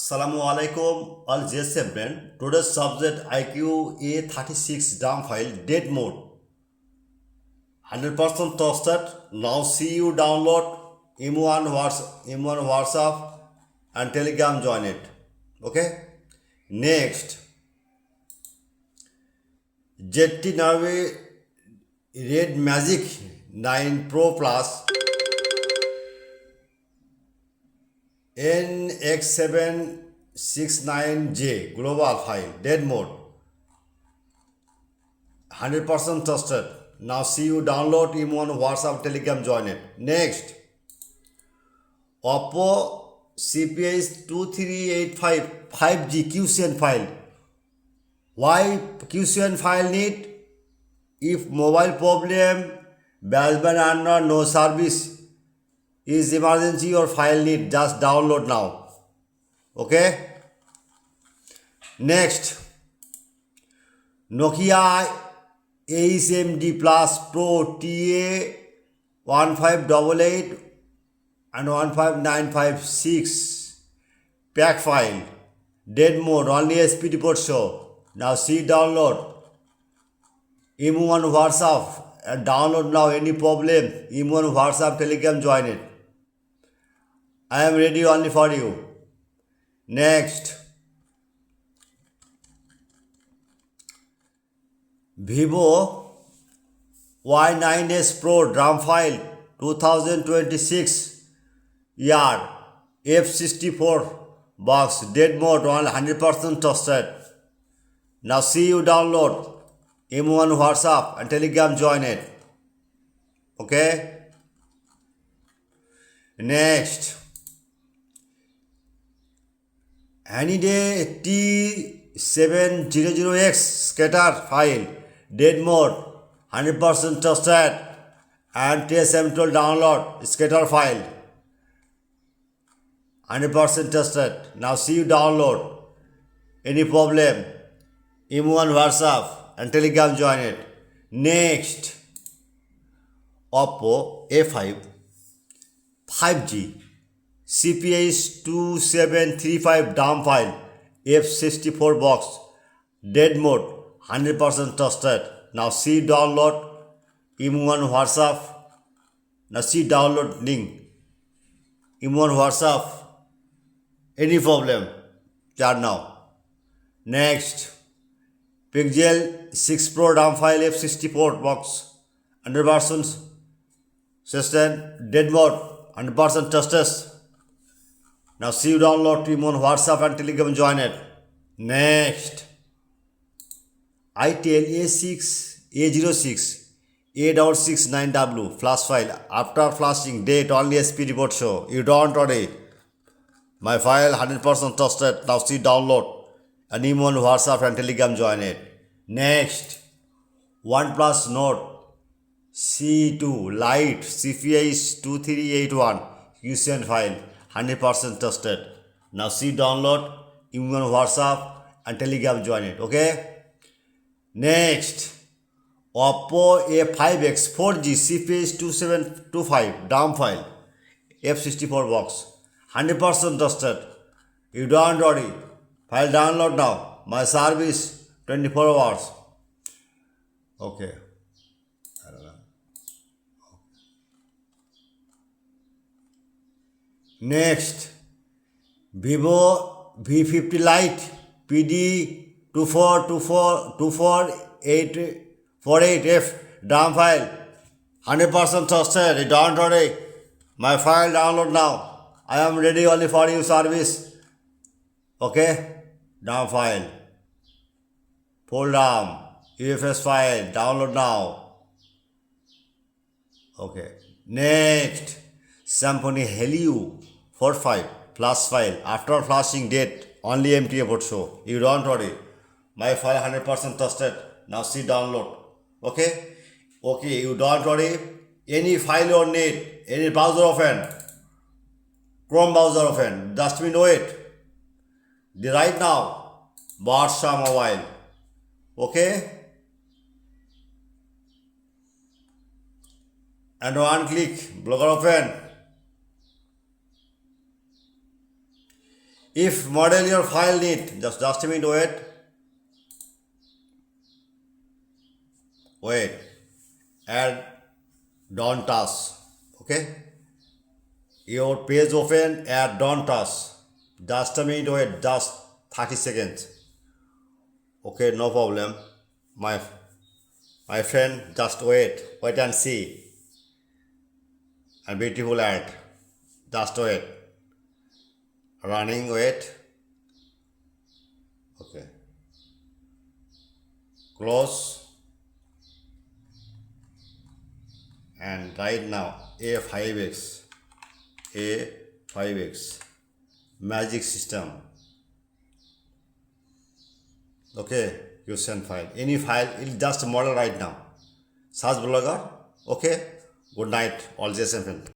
Assalamu alaikum, all JSF brand. Today's subject IQ A36 DAM file, dead mode. 100% toasted. Now see you download M1 WhatsApp and Telegram join it. Okay? Next, ZT Navi Red Magic 9 Pro Plus NX769J global file, dead mode, 100% trusted. Now see you download M1 WhatsApp Telegram join it. Next, Oppo CPS 2385 5G QCN file. Why QCN file need? If mobile problem, baseband under no service is emergency or file need, just download now. Okay. Next, Nokia ASMD Plus Pro TA 1588 and 15956 pack file, dead mode, only SPD port show. Now see download M1 WhatsApp and download now. Any problem, M1 WhatsApp Telegram join it. I am ready only for you. Next, Vivo Y9S Pro drum file 2026 yard F64 box, dead mode, 100% trusted. Now see you download M1 WhatsApp and Telegram join it. Okay. Next, any day T700X scatter file, dead mode, 100% trusted, and TSM12 download scatter file, 100% trusted. Now see you download. Any problem, M1 WhatsApp and Telegram join it. Next, Oppo A5 5G CPS 2735 DAM file F64 box, dead mode, 100% trusted. Now see download M1 WhatsApp. Now see download link M1 WhatsApp. Any problem, chat now. Next, Pixel 6 Pro DAM file F64 box, 100% system, dead mode, 100% trusted. Now see you download M1 WhatsApp and Telegram join it. Next, itel A06 A669W flash file. After flashing date only SP report show. You don't worry. My file 100% trusted. Now see download and M1 WhatsApp and Telegram join it. Next, OnePlus Note C2 Lite CPS 2381 QCN file, 100% trusted. Now see download M1 WhatsApp and Telegram join it. Okay. Next, Oppo A5X 4G CPS 2725 DAM file F64 box, 100% trusted. You don't worry. File download now. My service 24 hours. Okay. Next, Vivo V50 Lite PD2448F DAM file, 100% trusted. Don't worry. My file download now. I am ready only for you service. Okay. DAM file, full DAM, UFS file, download now. Okay. Next, Symphony Helio 45 flash file. After flashing date, only MTK Prot show. You don't worry. My file 100% trusted. Now see download. Okay. Okay. You don't worry. Any file you need, any browser open, Chrome browser open. Just we know it. Right now, Borsha Mobile. Okay. And one click, Blogger open. If model your file need, just a minute, wait, add don't touch, okay? Your page open, add don't touch, just a minute, wait, just 30 seconds, okay, no problem, my friend, just wait and see, and beautiful ad, just wait, running, wait, okay, close, and right now A5X magic system, okay, you send file, any file, it just model right now, search blogger, okay, good night, all JSM friend.